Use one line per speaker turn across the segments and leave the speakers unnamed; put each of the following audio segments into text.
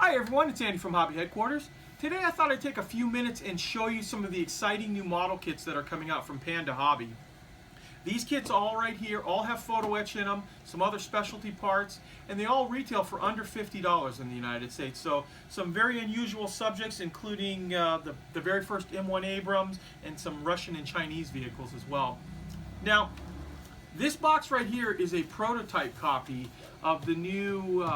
Hi everyone, it's Andy from Hobby Headquarters. Today I thought I'd take a few minutes and show you some of the exciting new model kits that are coming out from Panda Hobby. These kits all right here all have photo etch in them, some other specialty parts, and they all retail for under $50 in the United States. So some very unusual subjects, including the very first M1 Abrams and some Russian and Chinese vehicles as well. Now, this box right here is a prototype copy of the new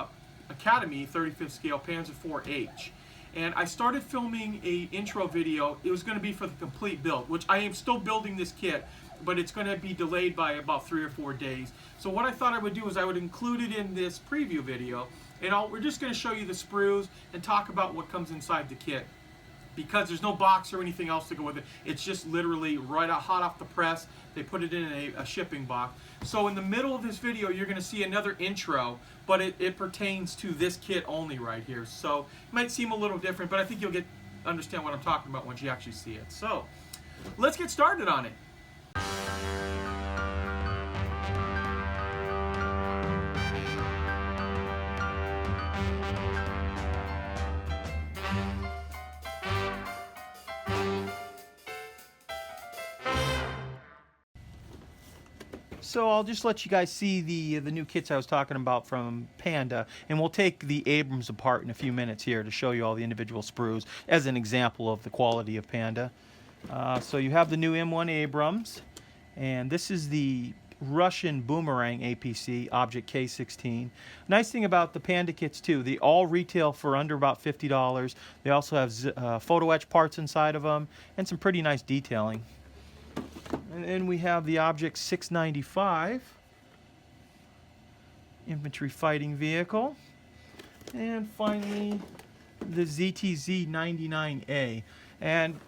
Academy 35th scale Panzer IV-H. And I started filming a intro video. It was going to be for the complete build, which I am still building this kit, but it's going to be delayed by about 3 or 4 days. So what I thought I would do is I would include it in this preview video, and we're just going to show you the sprues and talk about what comes inside the kit. Because there's no box or anything else to go with it. It's just literally right out, hot off the press. They put it in a shipping box. So in the middle of this video, you're going to see another intro, but it pertains to this kit only right here. So it might seem a little different, but I think you'll understand what I'm talking about once you actually see it. So let's get started on it. So I'll just let you guys see the new kits I was talking about from Panda, and we'll take the Abrams apart in a few minutes here to show you all the individual sprues as an example of the quality of Panda. So you have the new M1 Abrams, and this is the Russian Boomerang APC Object K16. Nice thing about the Panda kits too, they all retail for under about $50. They also have photo etch parts inside of them and some pretty nice detailing. And then we have the Object 695 infantry fighting vehicle, and finally the ZTZ 99A. And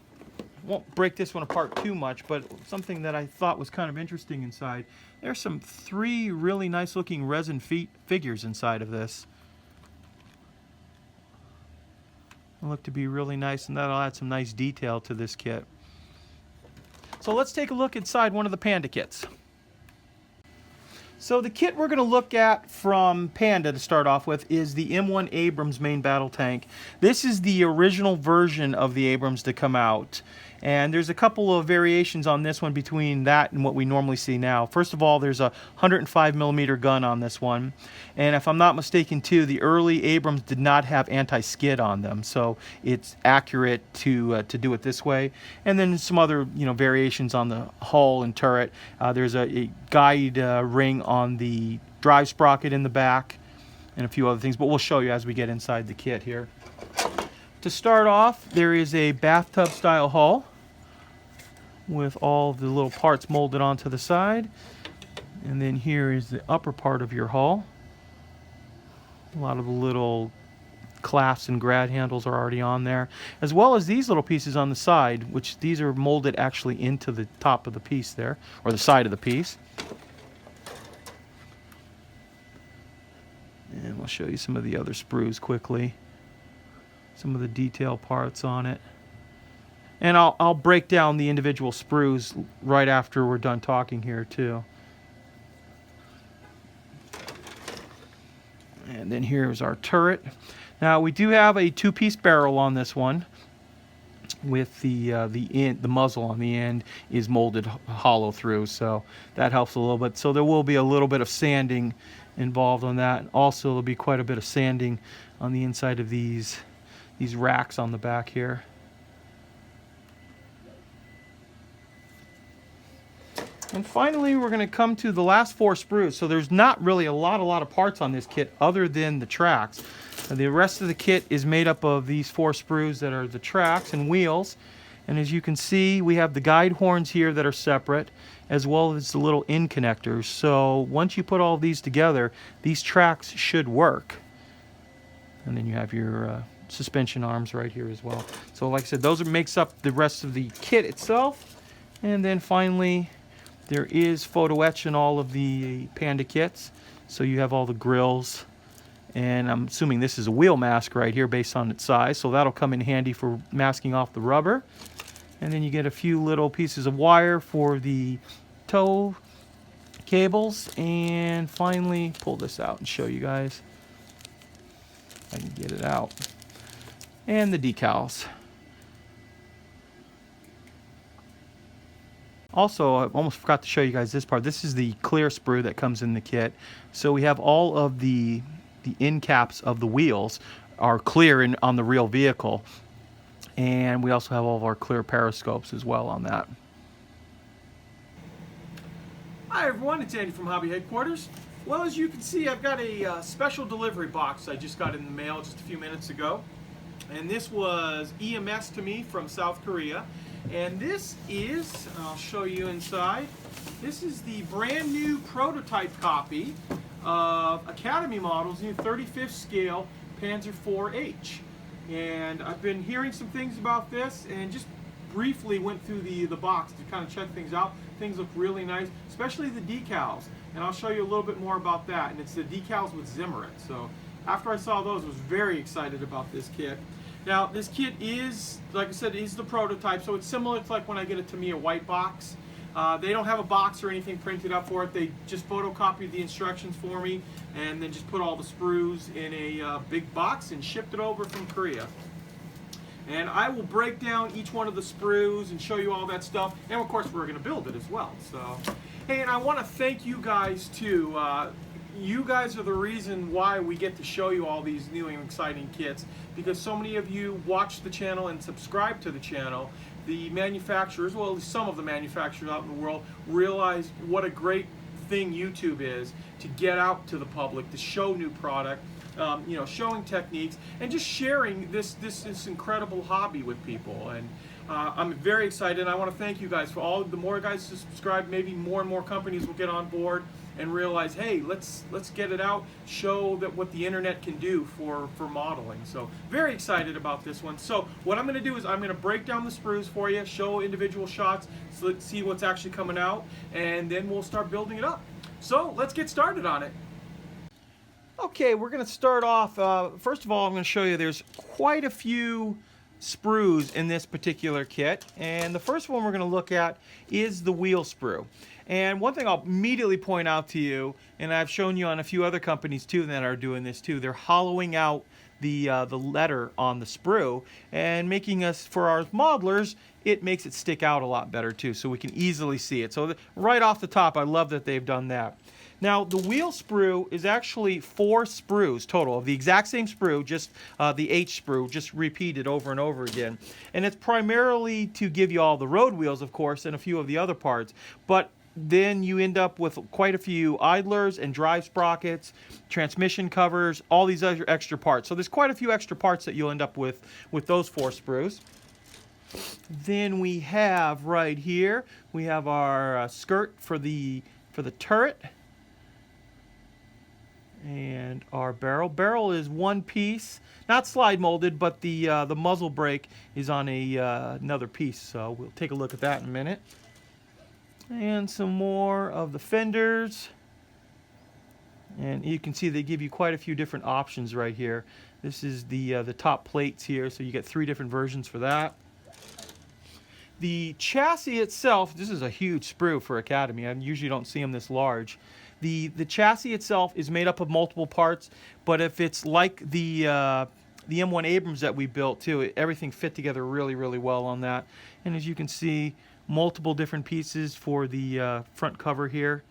won't break this one apart too much, but something that I thought was kind of interesting inside, there's some 3 really nice looking resin figures inside of this. They look to be really nice, and that'll add some nice detail to this kit. So let's take a look inside one of the Panda kits. So the kit we're going to look at from Panda to start off with is the M1 Abrams main battle tank. This is the original version of the Abrams to come out. And there's a couple of variations on this one between that and what we normally see now. First of all, there's a 105mm gun on this one. And if I'm not mistaken too, the early Abrams did not have anti-skid on them. So it's accurate to do it this way. And then some other variations on the hull and turret. There's a guide ring on the drive sprocket in the back and a few other things. But we'll show you as we get inside the kit here. To start off, there is a bathtub style hull with all the little parts molded onto the side, and then here is the upper part of your hull. A lot of the little clasps and grad handles are already on there, as well as these little pieces on the side, which these are molded actually into the top of the piece there, or the side of the piece. And we'll show you some of the other sprues quickly. Some of the detail parts on it. And I'll break down the individual sprues right after we're done talking here too. And then here's our turret. Now we do have a 2-piece barrel on this one, with the muzzle on the end is molded hollow through, so that helps a little bit. So there will be a little bit of sanding involved on that. Also, there'll be quite a bit of sanding on the inside of these racks on the back here. And finally, we're going to come to the last 4 sprues. So there's not really a lot of parts on this kit other than the tracks. The rest of the kit is made up of these 4 sprues that are the tracks and wheels. And as you can see, we have the guide horns here that are separate, as well as the little end connectors. So once you put all these together, these tracks should work. And then you have your suspension arms right here as well. So like I said, those makes up the rest of the kit itself. And then finally, there is photo etch in all of the Panda kits. So you have all the grills, and I'm assuming this is a wheel mask right here based on its size, so that'll come in handy for masking off the rubber. And then you get a few little pieces of wire for the toe cables. And finally, pull this out and show you guys.
If I can get it out. And the decals. Also, I almost forgot to show you guys this part. This is the clear sprue that comes in the kit. So we have all of the end caps of the wheels are clear on the real vehicle. And we also have all of our clear periscopes as well on that.
Hi everyone, it's Andy from Hobby Headquarters. Well, as you can see, I've got a special delivery box I just got in the mail just a few minutes ago. And this was EMS to me from South Korea. And this is, I'll show you inside, this is the brand new prototype copy of Academy Models, new 35th scale Panzer IV-H. And I've been hearing some things about this and just briefly went through the box to kind of check things out. Things look really nice, especially the decals. And I'll show you a little bit more about that. And it's the decals with Zimmerit. So after I saw those, I was very excited about this kit. Now, this kit is, like I said, is the prototype, so it's similar to like when I get a Tamiya white box. They don't have a box or anything printed up for it. They just photocopied the instructions for me and then just put all the sprues in a big box and shipped it over from Korea. And I will break down each one of the sprues and show you all that stuff. And of course, we're going to build it as well. So, hey, and I want to thank you guys too. You guys are the reason why we get to show you all these new and exciting kits, because so many of you watch the channel and subscribe to the channel. The manufacturers, well, at least some of the manufacturers out in the world, realize what a great thing YouTube is to get out to the public, to show new product, you know, showing techniques, and just sharing this incredible hobby with people. And I'm very excited. I want to thank you guys for all. The more guys to subscribe, maybe more and more companies will get on board and realize, hey, let's get it out, show that what the internet can do for modeling. So very excited about this one. So what I'm going to do is I'm going to break down the sprues for you, show individual shots, so let's see what's actually coming out, and then we'll start building it up. So let's get started on it. Okay, we're going to start off. First of all, I'm going to show you there's quite a few sprues in this particular kit, and the first one we're going to look at is the wheel sprue. And one thing I'll immediately point out to you, and I've shown you on a few other companies too that are doing this too, they're hollowing out the letter on the sprue and making us, for our modelers, it makes it stick out a lot better too, so we can easily see it. So right off the top, I love that they've done that. Now, the wheel sprue is actually 4 sprues total of the exact same sprue, just the H sprue, just repeated over and over again. And it's primarily to give you all the road wheels, of course, and a few of the other parts. But then you end up with quite a few idlers and drive sprockets, transmission covers, all these other extra parts. So there's quite a few extra parts that you'll end up with those 4 sprues. Then we have right here, we have our skirt for the turret. And our barrel. Barrel is one piece, not slide molded, but the muzzle brake is on another piece. So we'll take a look at that in a minute. And some more of the fenders. And you can see they give you quite a few different options right here. This is the top plates here, so you get 3 different versions for that. The chassis itself, this is a huge sprue for Academy. I usually don't see them this large. The chassis itself is made up of multiple parts, but if it's like the M1 Abrams that we built too, everything fit together really, really well on that. And as you can see, multiple different pieces for the front cover here.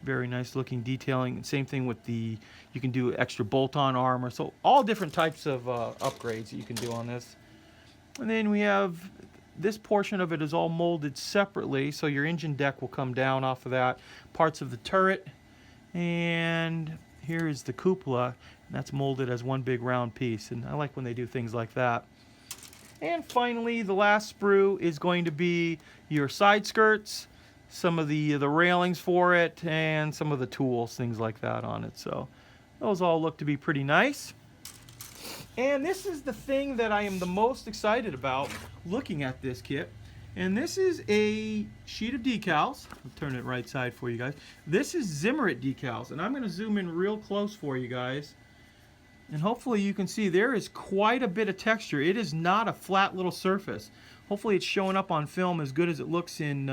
Very nice looking detailing. Same thing with you can do extra bolt-on armor. So all different types of upgrades that you can do on this. And then we have this portion of it is all molded separately, so your engine deck will come down off of that. Parts of the turret, and here is the cupola, and that's molded as one big round piece, and I like when they do things like that. And finally, the last sprue is going to be your side skirts, some of the railings for it, and some of the tools, things like that on it. So those all look to be pretty nice. And this is the thing that I am the most excited about looking at this kit. And this is a sheet of decals. I'll turn it right side for you guys. This is Zimmerit decals, and I'm going to zoom in real close for you guys. And hopefully you can see there is quite a bit of texture. It is not a flat little surface. Hopefully it's showing up on film as good as it looks in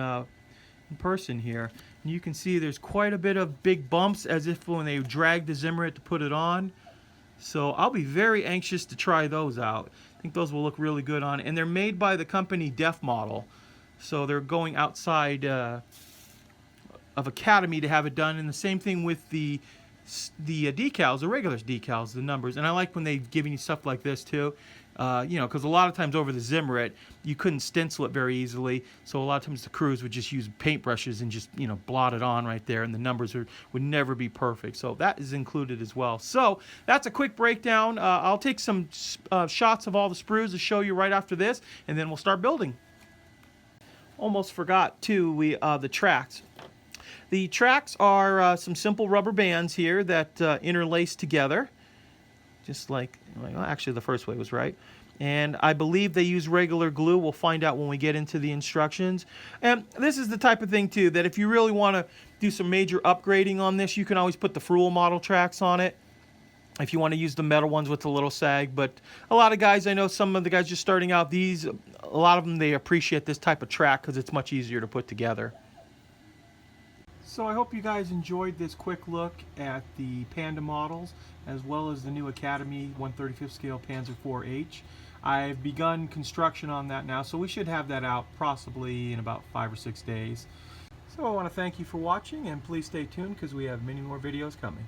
person here. And you can see there's quite a bit of big bumps, as if when they drag the Zimmerit to put it on.
So I'll be very anxious to try those out. I think those will look really good on, and they're made by the company Def Model. So they're going outside of Academy to have it done, and the same thing with the decals, the regular decals, the numbers. And I like when they give you stuff like this too. You know, because a lot of times over the Zimmerit, you couldn't stencil it very easily. So a lot of times the crews would just use paintbrushes and just, you know, blot it on right there, and the numbers would never be perfect. So that is included as well. So that's a quick breakdown. I'll take some shots of all the sprues to show you right after this, and then we'll start building. Almost forgot too, the tracks. The tracks are some simple rubber bands here that interlace together. Just like, well, actually the first way was right. And I believe they use regular glue. We'll find out when we get into the instructions. And this is the type of thing too, that if you really want to do some major upgrading on this, you can always put the Fruel model tracks on it if you want to use the metal ones with a little sag. But a lot of guys, I know some of the guys just starting out, a lot of them, they appreciate this type of track because it's much easier to put together. So I hope you guys enjoyed this quick look at the Panda models, as well as the new Academy 1/35 scale Panzer IV-H. I've begun construction on that now, so we should have that out possibly in about 5 or 6 days. So I want to thank you for watching, and please stay tuned because we have many more videos coming.